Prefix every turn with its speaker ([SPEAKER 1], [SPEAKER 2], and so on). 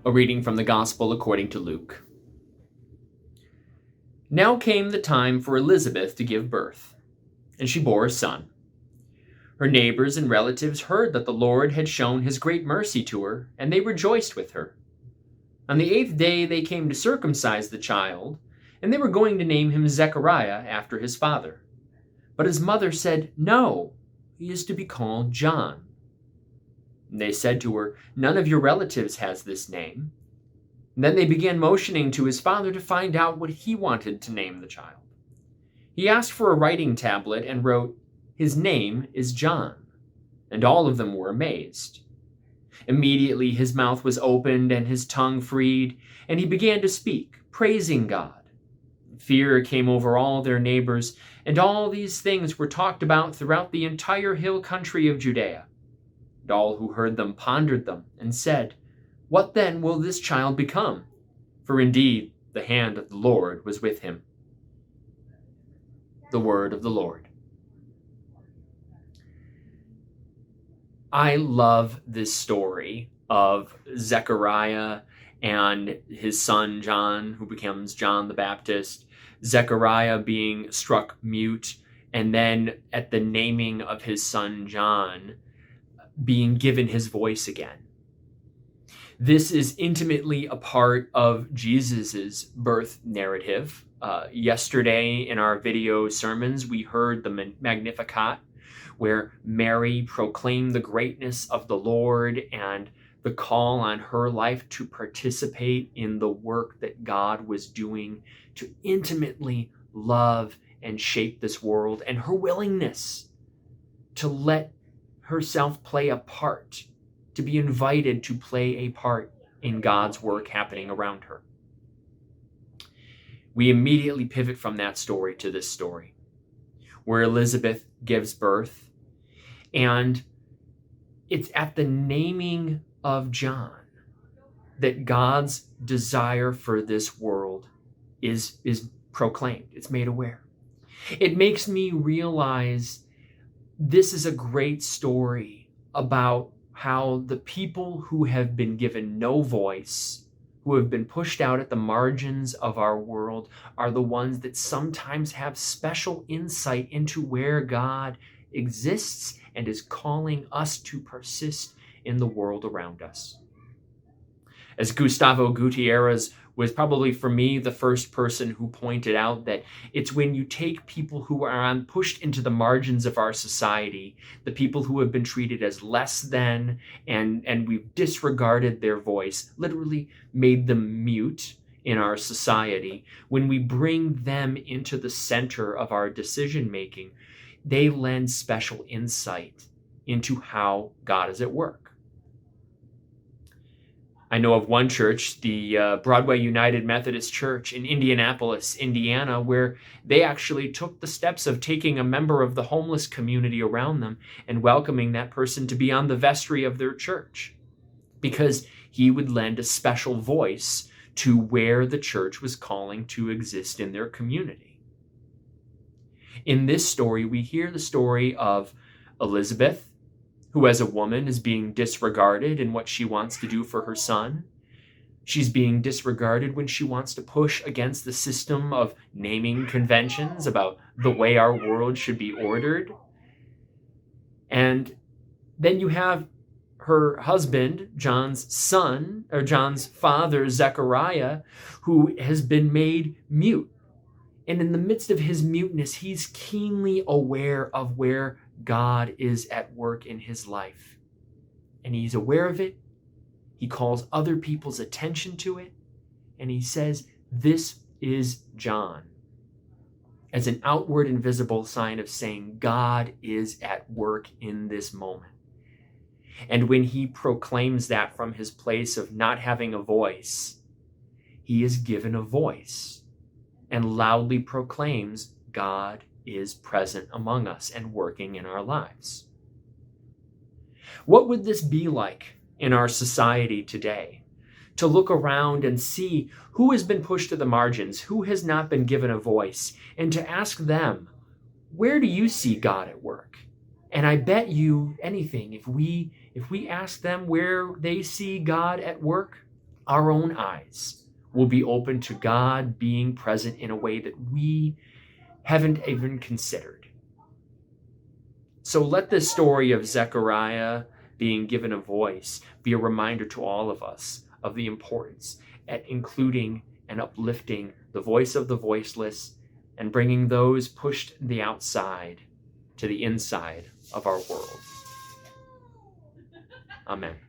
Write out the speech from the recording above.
[SPEAKER 1] A reading from the Gospel according to Luke. Now came the time for Elizabeth to give birth, and she bore a son. Her neighbors and relatives heard that the Lord had shown his great mercy to her, and they rejoiced with her. On the 8th day they came to circumcise the child, and they were going to name him Zechariah after his father. But his mother said, "No, he is to be called John." And they said to her, "None of your relatives has this name." And then they began motioning to his father to find out what he wanted to name the child. He asked for a writing tablet and wrote, "His name is John." And all of them were amazed. Immediately his mouth was opened and his tongue freed, and he began to speak, praising God. Fear came over all their neighbors, and all these things were talked about throughout the entire hill country of Judea. And all who heard them pondered them and said, "What then will this child become?" For indeed the hand of the Lord was with him. The word of the Lord. I love this story of Zechariah and his son John, who becomes John the Baptist, Zechariah being struck mute, and then at the naming of his son John, being given his voice again. This is intimately a part of Jesus's birth narrative. Yesterday in our video sermons, we heard the Magnificat, where Mary proclaimed the greatness of the Lord and the call on her life to participate in the work that God was doing to intimately love and shape this world, and her willingness to let herself play a part, to be invited to play a part in God's work happening around her. We immediately pivot from that story to this story, where Elizabeth gives birth, and it's at the naming of John that God's desire for this world is proclaimed. It's made aware. It makes me realize this is a great story about how the people who have been given no voice, who have been pushed out at the margins of our world, are the ones that sometimes have special insight into where God exists and is calling us to persist in the world around us. As Gustavo Gutierrez was probably, for me, the first person who pointed out that it's when you take people who are pushed into the margins of our society, the people who have been treated as less than, and we've disregarded their voice, literally made them mute in our society, when we bring them into the center of our decision making, they lend special insight into how God is at work. I know of one church, the Broadway United Methodist Church in Indianapolis, Indiana, where they actually took the steps of taking a member of the homeless community around them and welcoming that person to be on the vestry of their church, because he would lend a special voice to where the church was calling to exist in their community. In this story, we hear the story of Elizabeth, who as a woman is being disregarded in what she wants to do for her son. She's being disregarded when she wants to push against the system of naming conventions about the way our world should be ordered. And then you have her husband, John's son, or John's father, Zechariah, who has been made mute. And in the midst of his muteness, he's keenly aware of where God is at work in his life. And he's aware of it. He calls other people's attention to it. And he says, "This is John," as an outward and visible sign of saying God is at work in this moment. And when he proclaims that from his place of not having a voice, he is given a voice and loudly proclaims God is present among us and working in our lives. What would this be like in our society today? To look around and see who has been pushed to the margins, who has not been given a voice, and to ask them, where do you see God at work? And I bet you anything, if we ask them where they see God at work, our own eyes will be open to God being present in a way that we haven't even considered. So let this story of Zechariah being given a voice be a reminder to all of us of the importance at including and uplifting the voice of the voiceless and bringing those pushed to the outside to the inside of our world. Amen.